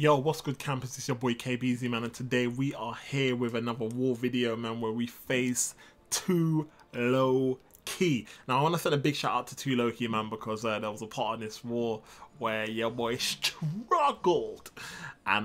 Yo, what's good campus? It's your boy Beezy, man, and today we are here with another war video, man, where we face Too Low Key. Now I want to send a big shout out to Too Low Key, man, because there was a part of this war where your boy struggled, and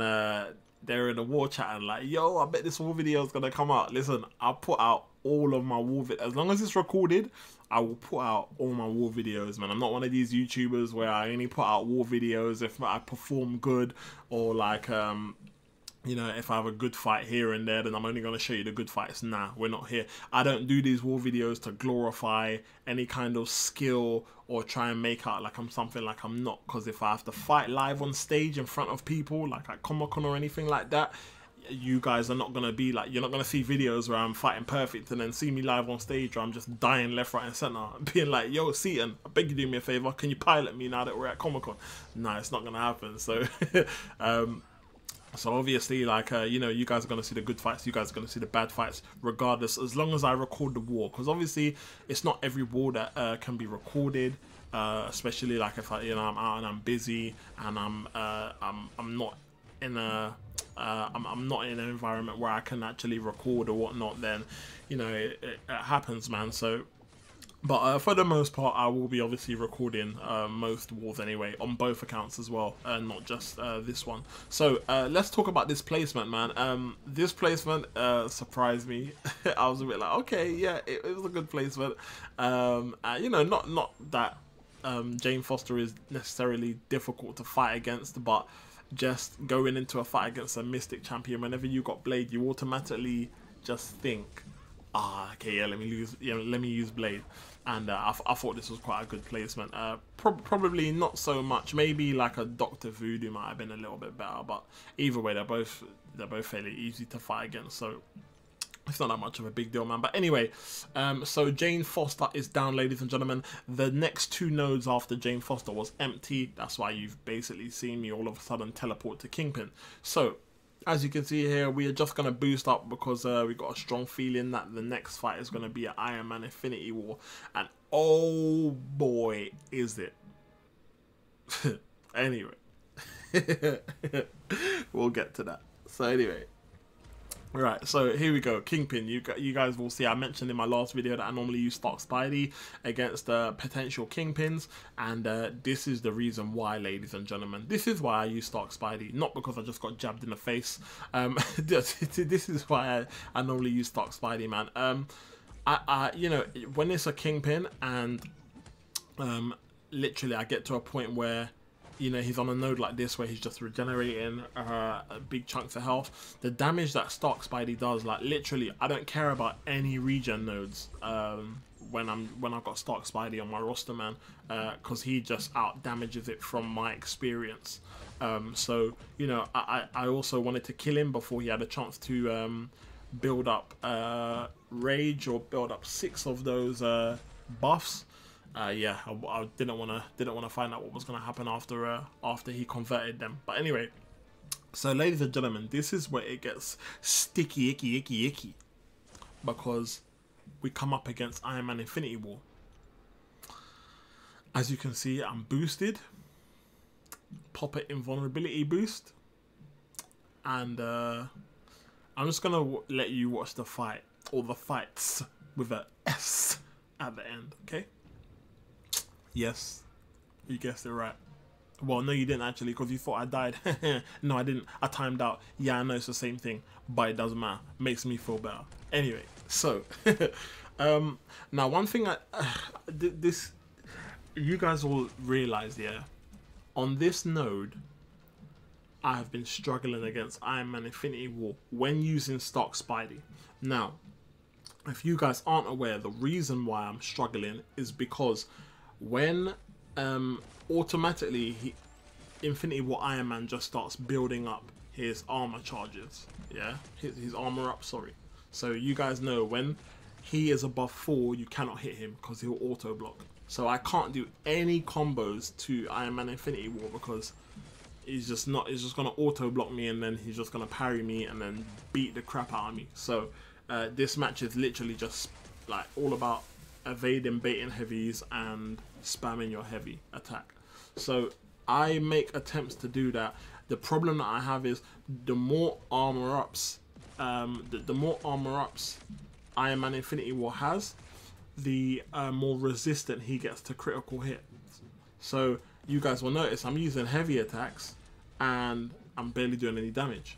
they're in the war chat and like, yo, I bet this war video is gonna come out. Listen, I'll put out all of my war videos as long as it's recorded. I will put out all my war videos, man. I'm not one of these YouTubers where I only put out war videos if I perform good, or like you know, if I have a good fight here and there, then I'm only going to show you the good fights. Nah, we're not here. I don't do these war videos to glorify any kind of skill or try and make out like I'm something like I'm not. Because if I have to fight live on stage in front of people, like at Comic-Con or anything like that, you guys are not going to be like, you're not going to see videos where I'm fighting perfect and then see me live on stage where I'm just dying left, right and center, being like, yo, Seaton, I beg you do me a favor, can you pilot me now that we're at Comic-Con? Nah, it's not going to happen. So so obviously, like, you know, you guys are going to see the good fights, you guys are going to see the bad fights, regardless, as long as I record the war. Because obviously, it's not every war that can be recorded, especially like if I'm out and I'm busy and I'm not in a I'm not in an environment where I can actually record or whatnot. Then, you know, it happens, man. So. But for the most part, I will be obviously recording most wars anyway, on both accounts as well, not just this one. So let's talk about this placement, man. This placement surprised me. I was a bit like, okay, yeah, it was a good placement. You know, not that Jane Foster is necessarily difficult to fight against, but just going into a fight against a Mystic champion, whenever you got Blade, you automatically just think, okay, yeah, let me use Blade. And I thought this was quite a good placement. Probably not so much. Maybe like a Dr. Voodoo might have been a little bit better, but either way, they're both fairly easy to fight against, so it's not that much of a big deal, man. But anyway, so Jane Foster is down, ladies and gentlemen. The next two nodes after Jane Foster was empty. That's why you've basically seen me all of a sudden teleport to Kingpin. So as you can see here, we are just going to boost up because we got a strong feeling that the next fight is going to be an Iron Man Infinity War. And oh boy, is it. Anyway, we'll get to that. So anyway. Right, so here we go. Kingpin, you guys will see, I mentioned in my last video that I normally use stock Spidey against potential Kingpins, and this is the reason why, ladies and gentlemen. This is why I use stock Spidey, not because I just got jabbed in the face. This is why I normally use stock Spidey, man. You know, when it's a Kingpin and literally I get to a point where, you know, he's on a node like this where he's just regenerating big chunks of health. The damage that stock Spidey does, like literally, I don't care about any regen nodes when I've got stock Spidey on my roster, man, because he just out damages it from my experience. So you know, I also wanted to kill him before he had a chance to build up rage or build up 6 of those buffs. Yeah, I didn't want to find out what was going to happen after he converted them. But anyway, so ladies and gentlemen, this is where it gets sticky, icky, because we come up against Iron Man Infinity War. As you can see, I'm boosted. Pop it invulnerability boost, and I'm just gonna let you watch the fight, or the fights with a S at the end, okay? Yes, you guessed it right. Well, no, you didn't actually, because you thought I died. No, I didn't. I timed out. Yeah, I know it's the same thing, but it doesn't matter. Makes me feel better. Anyway, so now one thing this you guys will realize, yeah, on this node, I have been struggling against Iron Man Infinity War when using stock Spidey. Now, if you guys aren't aware, the reason why I'm struggling is because when automatically Infinity War Iron Man just starts building up his armor charges, yeah, his armor up, sorry. So you guys know when he is above 4, you cannot hit him because he'll auto block. So I can't do any combos to Iron Man Infinity War because he's just gonna auto block me, and then he's just gonna parry me and then beat the crap out of me. So this match is literally just like all about evading baiting heavies and spamming your heavy attack. So I make attempts to do that. The problem that I have is the more armor ups, the more armor ups Iron Man Infinity War has, the more resistant he gets to critical hits. So you guys will notice I'm using heavy attacks and I'm barely doing any damage.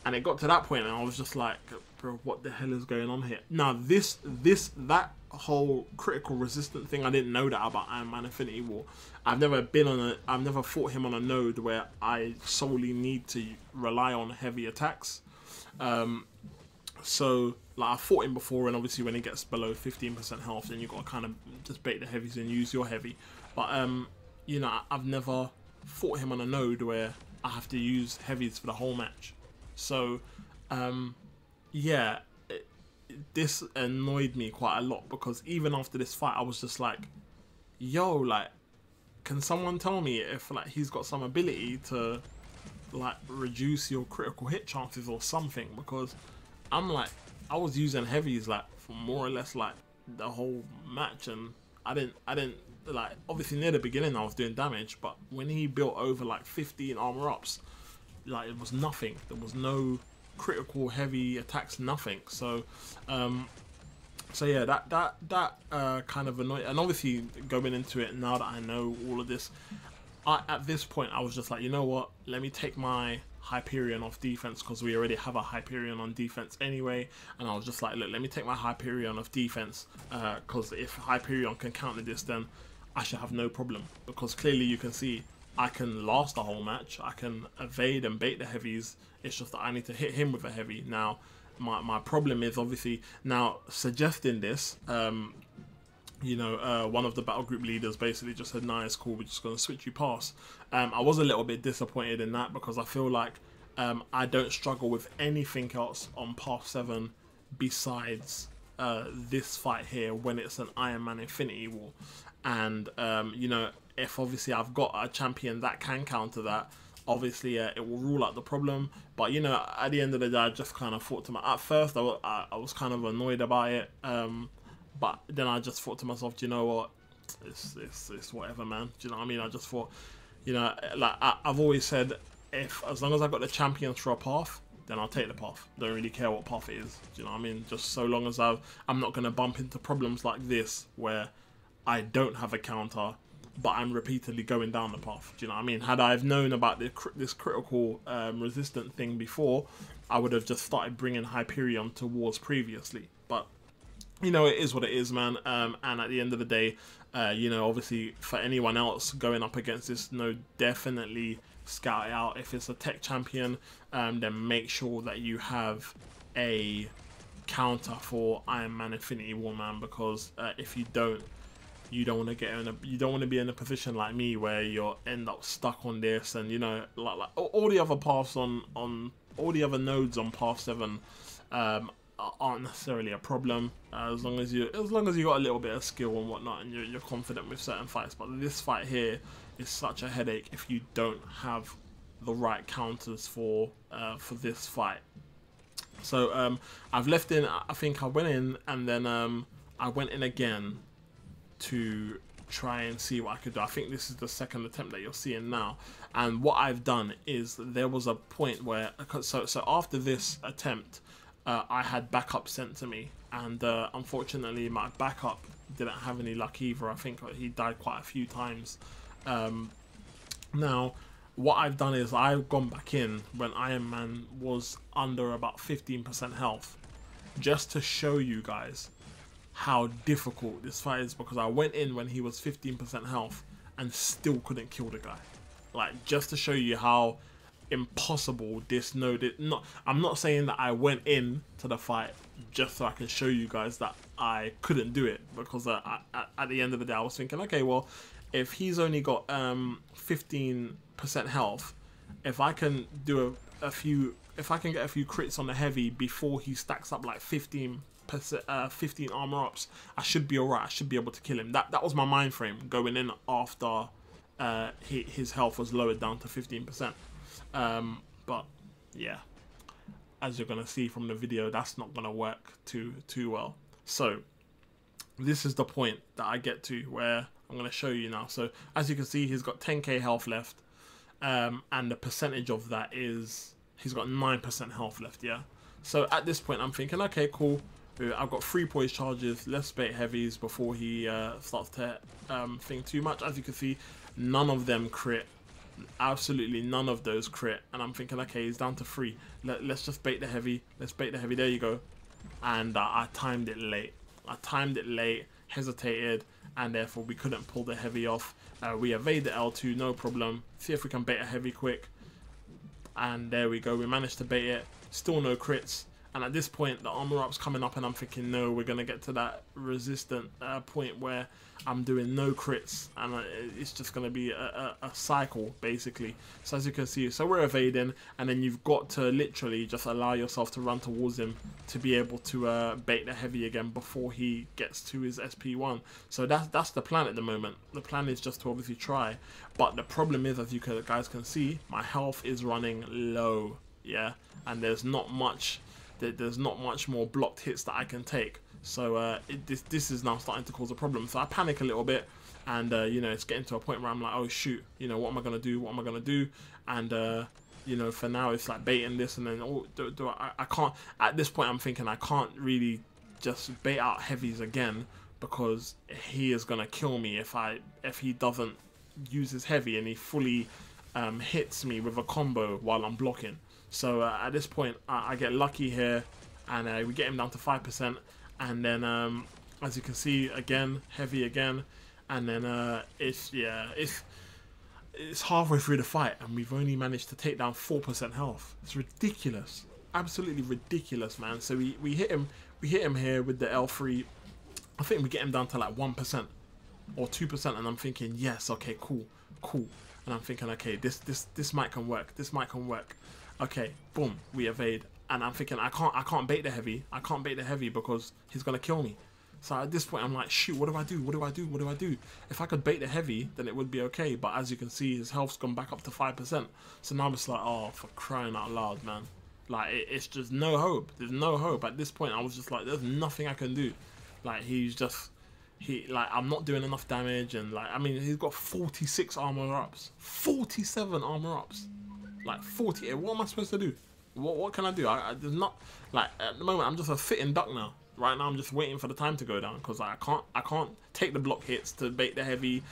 And it got to that point and I was just like, bro, what the hell is going on here? Now that whole critical resistant thing, I didn't know that about Iron Man Infinity War. I've never fought him on a node where I solely need to rely on heavy attacks. So like I fought him before, and obviously when he gets below 15% health, then you got to kind of just bait the heavies and use your heavy. But you know, I've never fought him on a node where I have to use heavies for the whole match. So yeah, this annoyed me quite a lot, because even after this fight I was just like, yo, like, can someone tell me if like he's got some ability to like reduce your critical hit chances or something? Because I'm like, I was using heavies like for more or less like the whole match, and I didn't like, obviously near the beginning I was doing damage, but when he built over like 15 armor ups, like it was nothing. There was no critical heavy attacks, nothing. So so yeah, that kind of annoyed. And obviously going into it now that I know all of this, at this point I was just like, you know what, let me take my Hyperion off defense, because we already have a Hyperion on defense anyway. And I was just like, look, let me take my Hyperion off defense, because if Hyperion can counter this, then I should have no problem, because clearly you can see I can last the whole match, I can evade and bait the heavies. It's just that I need to hit him with a heavy. Now my problem is obviously now suggesting this, you know, one of the battle group leaders basically just said, nah, it's cool, we're just going to switch you past. I was a little bit disappointed in that, because I feel like I don't struggle with anything else on Path 7 besides this fight here when it's an Iron Man Infinity War. And, you know, if obviously I've got a champion that can counter that, obviously it will rule out the problem. But, you know, at the end of the day, I just kind of thought to myself, at first I was kind of annoyed about it. But then I just thought to myself, do you know what, it's whatever, man. Do you know what I mean? I just thought, you know, like I've always said, as long as I've got the champions for a path, then I'll take the path. Don't really care what path it is. Do you know what I mean? Just so long as I'm not going to bump into problems like this where I don't have a counter, but I'm repeatedly going down the path. Do you know what I mean? Had I have known about this critical resistant thing before, I would have just started bringing Hyperion to wars previously. But you know, it is what it is, man. And at the end of the day, you know, obviously for anyone else going up against this, no, definitely scout it out. If it's a tech champion, then make sure that you have a counter for Iron Man Infinity War, man. Because if you don't want to get in you don't want to be in a position like me where you'll end up stuck on this. And you know, like all the other paths on all the other nodes on Path 7 aren't necessarily a problem, as long as you got a little bit of skill and whatnot, and you're confident with certain fights. But this fight here is such a headache if you don't have the right counters for this fight. So I've left in, I think I went in, and then I went in again to try and see what I could do. I think this is the second attempt that you're seeing now. And what I've done is, there was a point where, so after this attempt, I had backup sent to me, and unfortunately my backup didn't have any luck either. I think he died quite a few times. Now what I've done is I've gone back in when Iron Man was under about 15% health, just to show you guys how difficult this fight is, because I went in when he was 15% health and still couldn't kill the guy. Like, just to show you how impossible this node is. I'm not saying that I went in to the fight just so I can show you guys that I couldn't do it, because at the end of the day I was thinking, okay, well, if he's only got 15% health, if I can do if I can get a few crits on the heavy before he stacks up like 15 armor ups, I should be alright. I should be able to kill him. That was my mind frame going in after his health was lowered down to 15%. But yeah, as you're gonna see from the video, that's not gonna work too well. So this is the point that I get to where I'm gonna show you now. So as you can see, he's got 10k health left. and the percentage of that is he's got 9% health left. Yeah, so at this point I'm thinking, okay, cool, I've got 3 poise charges, let's bait heavies before he starts to think too much. As you can see, none of them crit, absolutely none of those crit, and I'm thinking, okay, he's down to 3, let's just bait the heavy, let's bait the heavy, there you go. And I timed it late, hesitated, and therefore we couldn't pull the heavy off. We evade the L2, no problem. See if we can bait a heavy quick, and there we go, we managed to bait it, still no crits. And at this point the armor up's coming up, and I'm thinking, no, we're gonna get to that resistant point where I'm doing no crits, and it's just gonna be a cycle basically. So as you can see, so we're evading, and then you've got to literally just allow yourself to run towards him to be able to bait the heavy again before he gets to his SP1. So that's the plan at the moment. The plan is just to obviously try, but the problem is, as you guys can see, my health is running low, yeah, and there's not much more blocked hits that I can take. So this is now starting to cause a problem. So I panic a little bit, and you know, it's getting to a point where I'm like, oh shoot, you know, what am I gonna do? What am I gonna do? And you know, for now it's like baiting this, and then I can't. At this point, I'm thinking I can't really just bait out heavies again, because he is gonna kill me if he doesn't use his heavy and he fully hits me with a combo while I'm blocking. So at this point, I get lucky here, and we get him down to 5%, and then as you can see, again, heavy again, and then it's halfway through the fight, and we've only managed to take down 4% health. It's ridiculous, absolutely ridiculous, man. So we hit him here with the L3. I think we get him down to like 1% or 2%, and I'm thinking, yes, okay, cool, and I'm thinking, okay, this might can work, Okay, boom, we evade, and I'm thinking, I can't bait the heavy because he's gonna kill me. So at this point I'm like, shoot, what do I do? If I could bait the heavy, then it would be okay, but as you can see, his health's gone back up to 5%. So now I'm just like, oh, for crying out loud, man. Like, it's just no hope. There's no hope. At this point I was just like, there's nothing I can do. Like, like, I'm not doing enough damage, and like, I mean, he's got 46 armor ups, 47 armor ups. Like 40. What am I supposed to do? What can I do? There's not, like, at the moment I'm just a sitting duck now. Right now I'm just waiting for the time to go down, because I can't take the block hits to bait the heavy.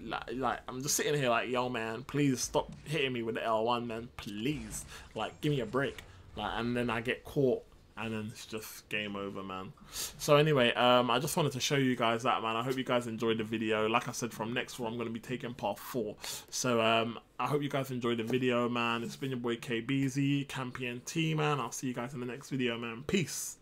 Like I'm just sitting here like, yo man, please stop hitting me with the L1, man. Please, like, give me a break. Like, and then I get caught, and then it's just game over, man. So anyway, I just wanted to show you guys that, man. I hope you guys enjoyed the video. Like I said, from next one I'm going to be taking part 4. So I hope you guys enjoyed the video, man. It's been your boy Beezy, Kingpin, man. I'll see you guys in the next video, man. Peace.